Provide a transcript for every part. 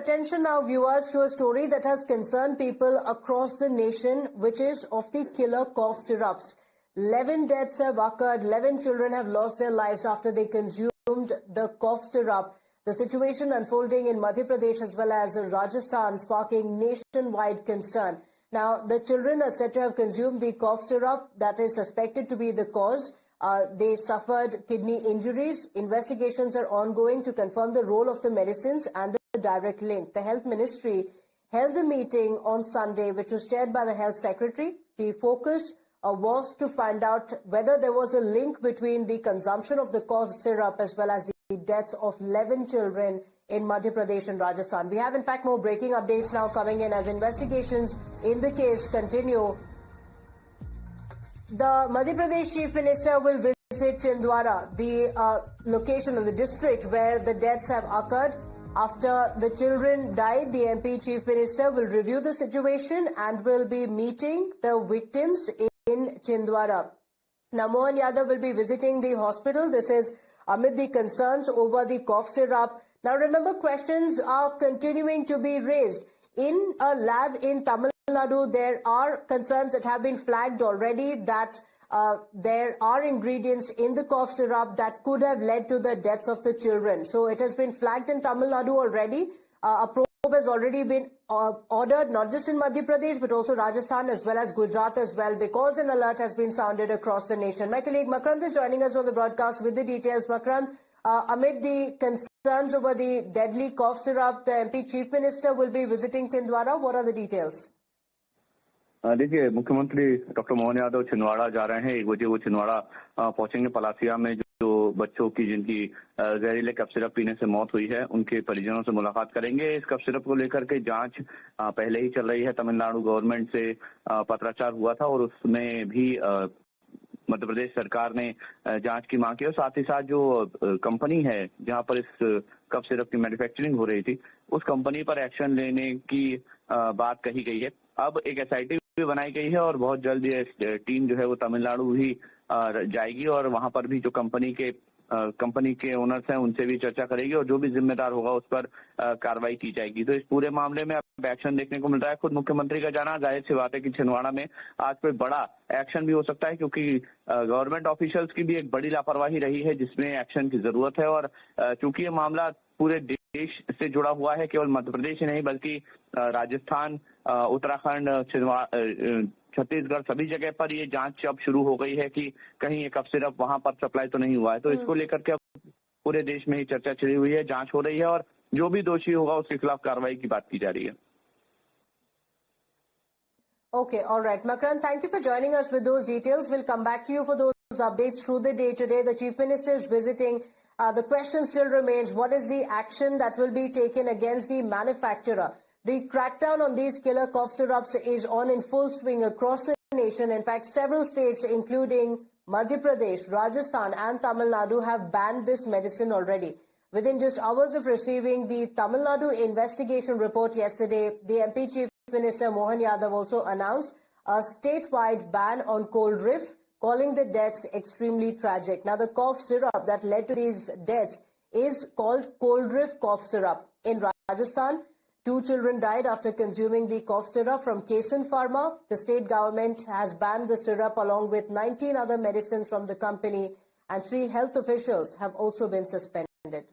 attention now, viewers, to a story that has concerned people across the nation, which is of the killer cough syrups. 11 deaths have occurred. 11 children have lost their lives after they consumed the cough syrup. The situation unfolding in Madhya Pradesh as well as Rajasthan, sparking nationwide concern. Now, the children are said to have consumed the cough syrup that is suspected to be the cause. They suffered kidney injuries. Investigations are ongoing to confirm the role of the medicines and the direct link. The Health Ministry held a meeting on Sunday, which was chaired by the Health Secretary. The focus was to find out whether there was a link between the consumption of the cough syrup as well as the deaths of 11 children in Madhya Pradesh and Rajasthan. We have, in fact, more breaking updates now coming in as investigations in the case continue. The Madhya Pradesh Chief Minister will visit Chhindwara, the location of the district where the deaths have occurred. After the children died, the MP Chief Minister will review the situation and will be meeting the victims in Chhindwara. Now, Mohan Yadav will be visiting the hospital. This is amid the concerns over the cough syrup. Now, remember, questions are continuing to be raised. In a lab in Tamil Nadu, there are concerns that have been flagged already that there are ingredients in the cough syrup that could have led to the deaths of the children. So it has been flagged in Tamil Nadu already. A probe has already been ordered, not just in Madhya Pradesh, but also Rajasthan as well as Gujarat as well, because an alert has been sounded across the nation. My colleague Makrand is joining us on the broadcast with the details. Makrand, amid the concerns over the deadly cough syrup, the MP Chief Minister will be visiting Chhindwara. What are the details? देखिए, मुख्यमंत्री doctor Mohan Yadav Chhindwara जा रहे हैं। 1 बजे वो छिंदवाड़ा पहुंचेंगे। पलासिया में जो बच्चों की जिनकी जहरीले कफ सिरप पीने से मौत हुई है, उनके परिजनों से मुलाकात करेंगे। इस कफ सिरप को लेकर के जांच पहले ही चल रही है। तमिलनाडु गवर्नमेंट से पत्राचार हुआ था और उसमें भी मध्य प्रदेश सरकार ने जांच की मांग की और साथ ही साथ जो कंपनी है जहां पर इस कफ सिरप की मैन्युफैक्चरिंग हो रही थी, उस कंपनी पर एक्शन लेने की बात कही गई है। अब एक एसआईटी भी बनाई गई है और बहुत जल्द ये टीम जो है वो तमिलनाडु भी जाएगी और वहां पर भी जो कंपनी के ओनर्स हैं उनसे भी चर्चा करेगी और जो भी जिम्मेदार होगा उस पर कार्रवाई की जाएगी। तो इस पूरे मामले में अब एक्शन देखने को मिल रहा है। खुद मुख्यमंत्री का जाना, जाहिर सी बात है कि छिंदवाड़ा में आज कोई बड़ा एक्शन भी हो सकता है, क्योंकि गवर्नमेंट ऑफिशियल्स की भी एक बड़ी लापरवाही रही है जिसमें एक्शन की जरूरत है। और चूंकि ये मामला पूरे देश से जुड़ा हुआ है, केवल मध्य प्रदेश ही नहीं बल्कि राजस्थान, उत्तराखंड, छत्तीसगढ़, सभी जगह पर ये जांच अब शुरू हो गई है कि कहीं ये कफ सिरप वहां पर सप्लाई तो नहीं हुआ है। तो इसको लेकर के अब पूरे देश में ही चर्चा छिड़ी हुई है, जांच हो रही है और जो भी दोषी होगा उसके खिलाफ कार्रवाई की बात की जा रही है। Okay, all right. Makrand, thank you for joining us with those details. We'll come back to you for those updates through the day today. The Chief Minister is visiting. The question still remains, what is the action that will be taken against the manufacturer? The crackdown on these killer cough syrups is on in full swing across the nation. In fact, several states, including Madhya Pradesh, Rajasthan and Tamil Nadu, have banned this medicine already. Within just hours of receiving the Tamil Nadu investigation report yesterday, the MP Chief Minister Mohan Yadav also announced a statewide ban on cold reef, calling the deaths extremely tragic. Now, the cough syrup that led to these deaths is called cold reef cough syrup. In Rajasthan, 2 children died after consuming the cough syrup from Kesan Pharma. The state government has banned the syrup along with 19 other medicines from the company, and 3 health officials have also been suspended.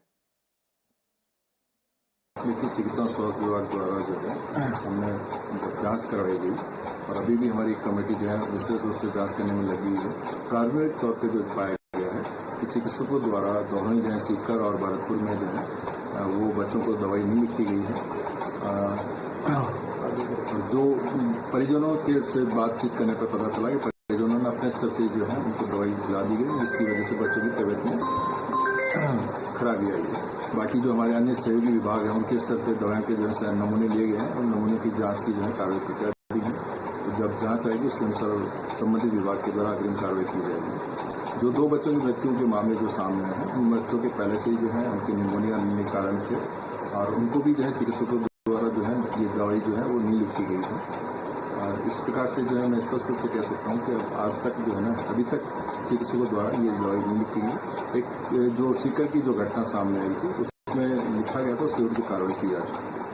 चिकित्सा और स्वास्थ्य विभाग द्वारा जो है हमने जांच करवाई गई और अभी भी हमारी कमेटी जो है विस्तृत रूप से जांच करने में लगी हुई है। प्रारंभिक तौर पे जो पाया गया है कि चिकित्सकों द्वारा दोनों ही जो है सीकर और भरतपुर में जो है वो बच्चों को दवाई नहीं लिखी गई है। जो परिजनों के से बातचीत करने पर पता चला कि परिजनों ने अपने स्तर से जो है उनको दवाई दिला दी गई, जिसकी वजह से बच्चों की तबीयत में खराबी आई है। बाकी जो हमारे अन्य सहयोगी विभाग हैं उनके स्तर पर दवाओं के जो है नमूने लिए गए हैं और नमूने की जांच की जो है कार्रवाई प्रक्रिया दी गई। तो जब जांच आएगी उसके अनुसार संबंधित विभाग के द्वारा अग्रिम कार्रवाई की जाएगी। जो 2 बच्चों की मृत्यु के मामले जो सामने हैं, उन बच्चों के पहले से ही जो है उनके निमोनिया अन्य कारण थे और उनको भी जो है चिकित्सकों द्वारा जो है ये दवाई जो है वो नहीं लिखी गई है। इस प्रकार से जो है मैं स्पष्ट रूप से कह सकता हूँ कि आज तक जो है ना अभी तक चिकित्सकों द्वारा ये दवाई नहीं लिखी गई। एक जो सीकर की जो घटना सामने आई थी उसमें लिखा गया था, उसके विरुद्ध कार्रवाई की जा रही है।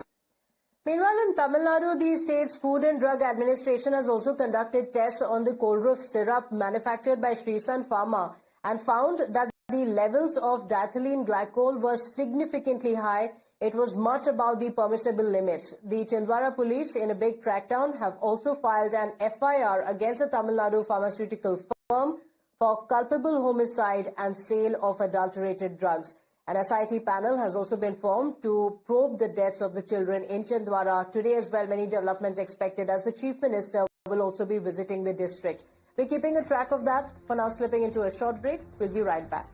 Meanwhile, in Tamil Nadu, the state's Food and Drug Administration has also conducted tests on the Cold-Roof syrup manufactured by Srisan Pharma and found that the levels of diethylene glycol were significantly high. It was much above the permissible limits. The Chhindwara police, in a big crackdown, have also filed an FIR against a Tamil Nadu pharmaceutical firm for culpable homicide and sale of adulterated drugs. An SIT panel has also been formed to probe the deaths of the children in Chhindwara. Today as well, many developments expected as the Chief Minister will also be visiting the district. We're keeping a track of that. For now, slipping into a short break. We'll be right back.